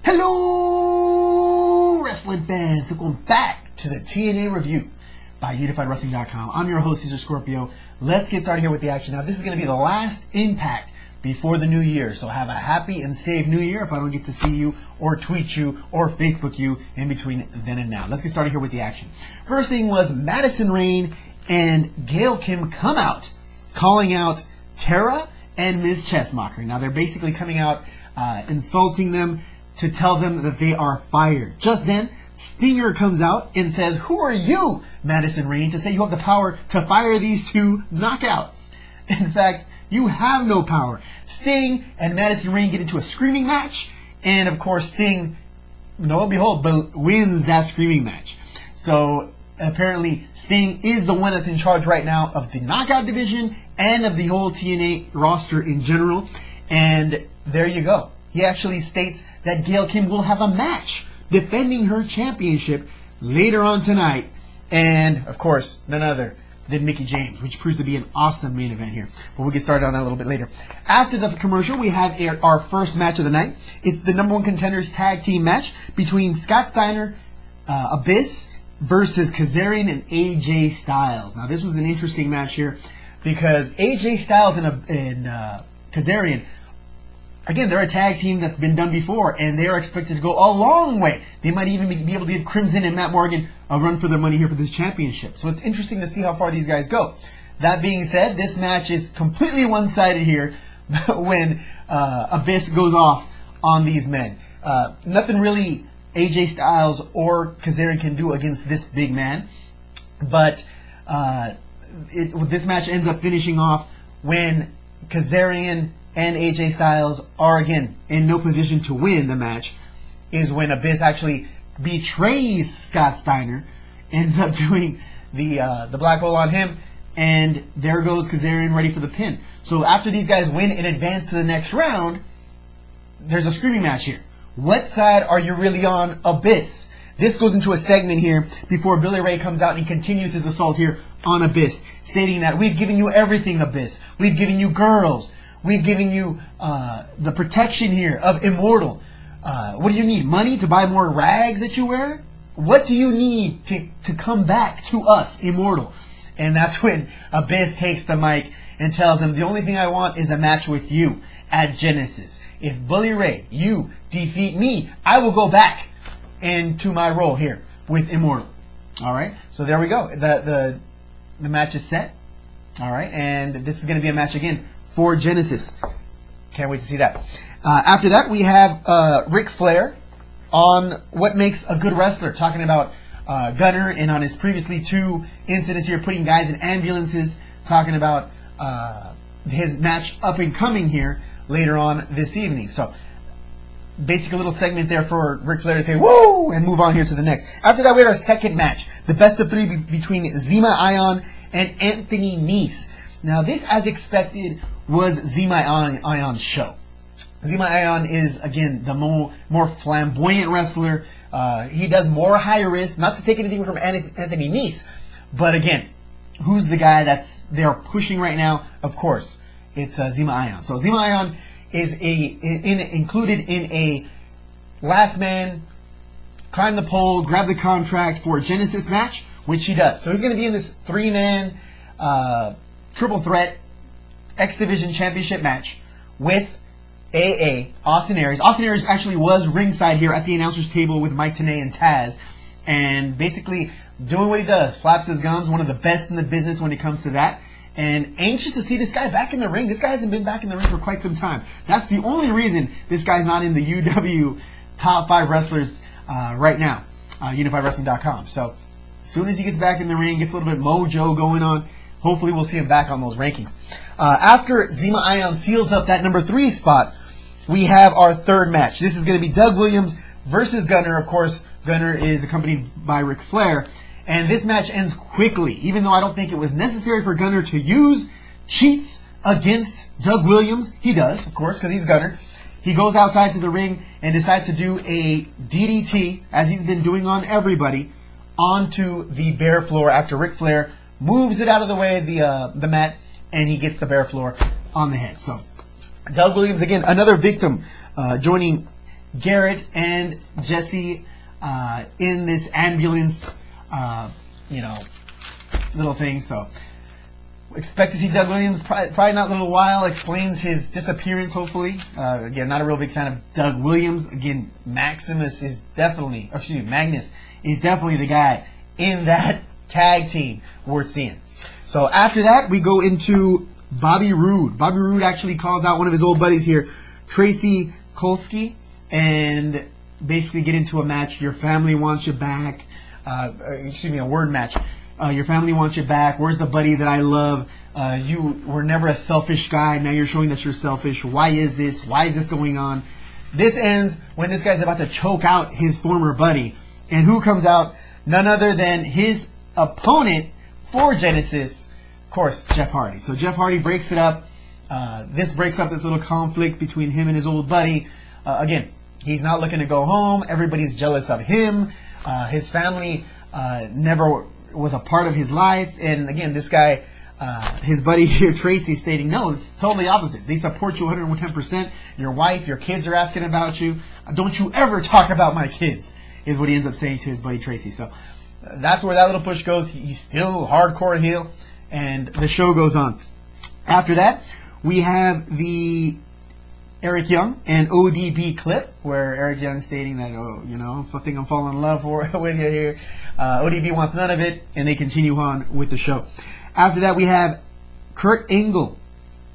Hello, wrestling fans. Welcome back to the TNA review by UnifiedWrestling.com. I'm your host, Caesar Scorpio. Let's get started here with the action. Now, this is going to be the last impact before the new year. So have a happy and safe new year if I don't get to see you or tweet you or Facebook you in between then and now. Let's get started here with the action. First thing was Madison Rayne and Gail Kim come out calling out Tara and Ms. Chessmacher. Now, they're basically coming out insulting them to tell them that they are fired. Just then, Stinger comes out and says, "Who are you, Madison Rayne, to say you have the power to fire these two knockouts? In fact, you have no power." Sting and Madison Rayne get into a screaming match, and of course Sting, lo and behold, wins that screaming match. So apparently Sting is the one that's in charge right now of the knockout division and of the whole TNA roster in general. And there you go. He actually states that Gail Kim will have a match defending her championship later on tonight. And, of course, none other than Mickie James, which proves to be an awesome main event here. But we'll get started on that a little bit later. After the commercial, we have our first match of the night. It's the number one contenders tag team match between Scott Steiner, Abyss, versus Kazarian and AJ Styles. Now, this was an interesting match here because AJ Styles and Kazarian, again, they're a tag team that's been done before, and they are expected to go a long way. They might even be able to give Crimson and Matt Morgan a run for their money here for this championship. So it's interesting to see how far these guys go. That being said, this match is completely one-sided here when Abyss goes off on these men. Nothing really AJ Styles or Kazarian can do against this big man. But this match ends up finishing off when Kazarian and AJ Styles are, again, in no position to win the match, is when Abyss actually betrays Scott Steiner, ends up doing the black hole on him, and there goes Kazarian ready for the pin. So after these guys win and advance to the next round, there's a screaming match here. What side are you really on, Abyss? This goes into a segment here before Billy Ray comes out and continues his assault here on Abyss, stating that we've given you everything, Abyss. We've given you girls. We've given you the protection here of Immortal. What do you need? Money to buy more rags that you wear? What do you need to come back to us, Immortal? And that's when Abyss takes the mic and tells him, the only thing I want is a match with you at Genesis. If Bully Ray, you defeat me, I will go back into my role here with Immortal. All right, so there we go. The match is set. All right, and this is going to be a match again for Genesis. Can't wait to see that. After that, we have Ric Flair on what makes a good wrestler, talking about Gunner, and on his previously two incidents here, putting guys in ambulances, talking about his match up and coming here later on this evening. So, basic little segment there for Ric Flair to say, woo, and move on here to the next. After that, we had our second match, the best of three between Zema Ion and Anthony Nese. Now, this, as expected, was Zema Ion's show. Zema Ion is, again, the more flamboyant wrestler. He does more high risk, not to take anything from Anthony Nese, but again, who's the guy that's they're pushing right now? Of course, it's Zema Ion. So Zema Ion is included in a last man, climb the pole, grab the contract for a Genesis match, which he does. So he's going to be in this three-man triple threat X Division Championship match with AA, Austin Aries. Austin Aries actually was ringside here at the announcer's table with Mike Tenay and Taz, and basically doing what he does, flaps his gums, one of the best in the business when it comes to that, and anxious to see this guy back in the ring. This guy hasn't been back in the ring for quite some time. That's the only reason this guy's not in the UW top 5 wrestlers right now, UnifiedWrestling.com. So as soon as he gets back in the ring, gets a little bit mojo going on, hopefully we'll see him back on those rankings. After Zema Ion seals up that number 3 spot, we have our third match. This is going to be Doug Williams versus Gunner. Of course, Gunner is accompanied by Ric Flair. And this match ends quickly, even though I don't think it was necessary for Gunner to use cheats against Doug Williams. He does, of course, because he's Gunner. He goes outside to the ring and decides to do a DDT, as he's been doing on everybody, onto the bare floor after Ric Flair moves it out of the way, the mat, and he gets the bare floor on the head. So Doug Williams, again, another victim, joining Garrett and Jesse in this ambulance, little thing. So expect to see Doug Williams, probably not in a little while, explains his disappearance, hopefully. Again, not a real big fan of Doug Williams. Again, Magnus is definitely the guy in that tag team worth seeing. So after that, we go into Bobby Roode. Bobby Roode actually calls out one of his old buddies here, Tracy Kolsky, and basically get into a match. Your family wants you back. A word match. Your family wants you back. Where's the buddy that I love? You were never a selfish guy. Now you're showing that you're selfish. Why is this? Why is this going on? This ends when this guy's about to choke out his former buddy. And who comes out? None other than his opponent for Genesis, of course, Jeff Hardy. So Jeff Hardy breaks it up. This breaks up this little conflict between him and his old buddy. Again, he's not looking to go home. Everybody's jealous of him. His family never was a part of his life. And again, this guy, his buddy here, Tracy, stating, no, it's totally opposite. They support you 110%. Your wife, your kids are asking about you. Don't you ever talk about my kids, is what he ends up saying to his buddy Tracy. So that's where that little push goes. He's still hardcore heel, and the show goes on. After that, we have the Eric Young and ODB clip, where Eric Young stating that, I think I'm falling in love with you here. ODB wants none of it, and they continue on with the show. After that, we have Kurt Angle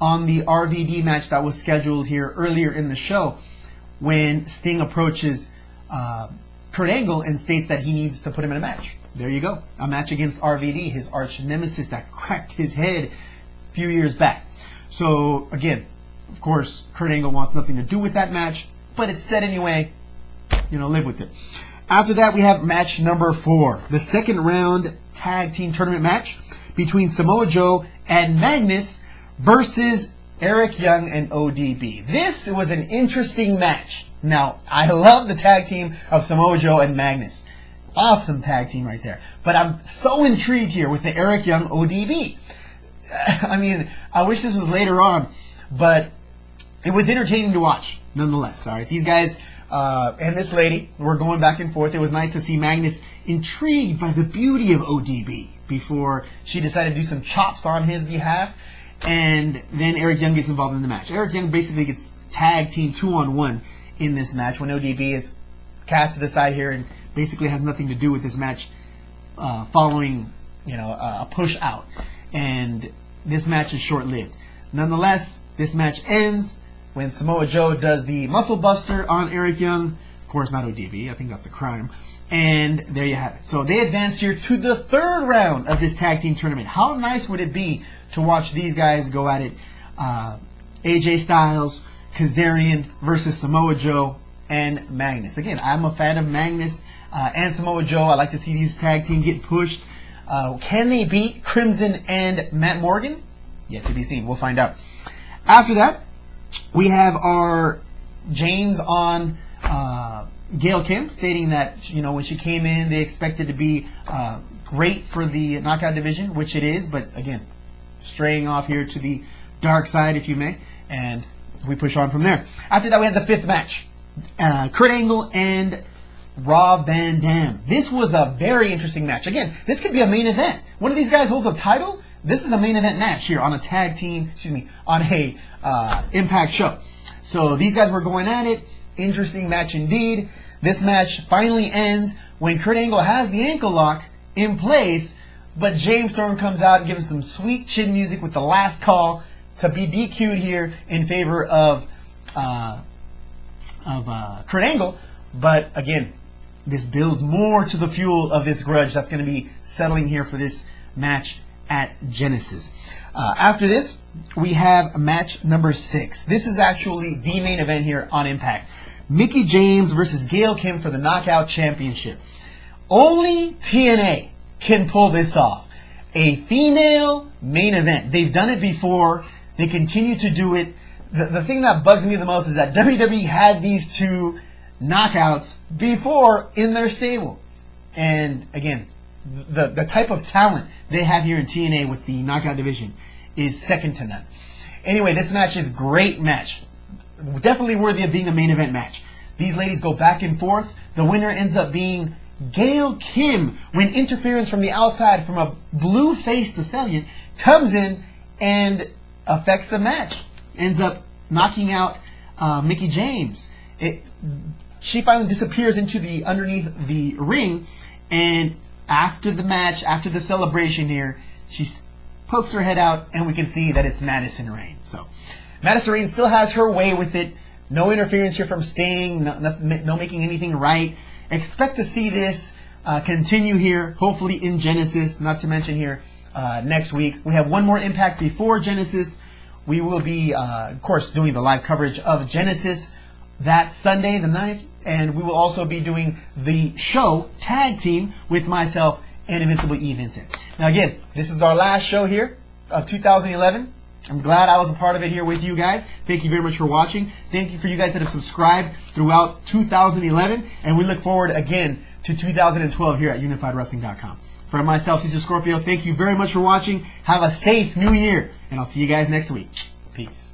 on the RVD match that was scheduled here earlier in the show, when Sting approaches Kurt Angle and states that he needs to put him in a match. There you go. A match against RVD, his arch nemesis that cracked his head a few years back. So, again, of course, Kurt Angle wants nothing to do with that match, but it's set anyway. Live with it. After that, we have match number 4, the second round tag team tournament match between Samoa Joe and Magnus versus Eric Young and ODB. This was an interesting match. Now, I love the tag team of Samoa Joe and Magnus. Awesome tag team right there. But I'm so intrigued here with the Eric Young ODB. I mean, I wish this was later on, but it was entertaining to watch, nonetheless. All right, these guys and this lady were going back and forth. It was nice to see Magnus intrigued by the beauty of ODB before she decided to do some chops on his behalf. And then Eric Young gets involved in the match. Eric Young basically gets tag team 2-on-1 in this match when ODB is cast to the side here and basically has nothing to do with this match following a push out. And this match is short-lived. Nonetheless, this match ends when Samoa Joe does the muscle buster on Eric Young. Of course, not ODB. I think that's a crime. And there you have it. So they advance here to the third round of this tag team tournament. How nice would it be to watch these guys go at it? AJ Styles, Kazarian versus Samoa Joe and Magnus. Again, I'm a fan of Magnus and Samoa Joe. I like to see these tag team get pushed. Can they beat Crimson and Matt Morgan? Yet to be seen. We'll find out. After that, we have our James on Gail Kim stating that, when she came in, they expected to be great for the knockout division, which it is, but again, straying off here to the dark side, if you may, and we push on from there. After that, we had the fifth match. Kurt Angle and Rob Van Dam. This was a very interesting match. Again, this could be a main event. One of these guys holds a title. This is a main event match here on a tag team, on a Impact show. So these guys were going at it. Interesting match indeed. This match finally ends when Kurt Angle has the ankle lock in place, but James Storm comes out and gives him some sweet chin music with the last call to be DQ'd here in favor of Kurt Angle. But again, this builds more to the fuel of this grudge that's going to be settling here for this match at Genesis. After this, we have match number 6. This is actually the main event here on Impact. Mickie James versus Gail Kim for the Knockout Championship. Only TNA can pull this off. A female main event. They've done it before. They continue to do it. The thing that bugs me the most is that WWE had these two knockouts before in their stable. And again, the type of talent they have here in TNA with the knockout division is second to none. Anyway, this match is a great match. Definitely worthy of being a main event match. These ladies go back and forth. The winner ends up being Gail Kim when interference from the outside from a blue-faced assailant comes in and affects the match. Ends up knocking out Mickie James. She finally disappears into the underneath the ring, and after the match, after the celebration here, she pokes her head out, and we can see that it's Madison Rayne. So Madison Rayne still has her way with it. No interference here from Sting. No making anything right. Expect to see this continue here, hopefully in Genesis, not to mention here next week. We have one more Impact before Genesis. We will be, of course, doing the live coverage of Genesis that Sunday, the 9th, and we will also be doing the show tag team with myself and Invincible E. Vincent. Now, again, this is our last show here of 2011. I'm glad I was a part of it here with you guys. Thank you very much for watching. Thank you for you guys that have subscribed throughout 2011. And we look forward again to 2012 here at UnifiedWrestling.com. For myself, Cesar Scorpio, thank you very much for watching. Have a safe new year. And I'll see you guys next week. Peace.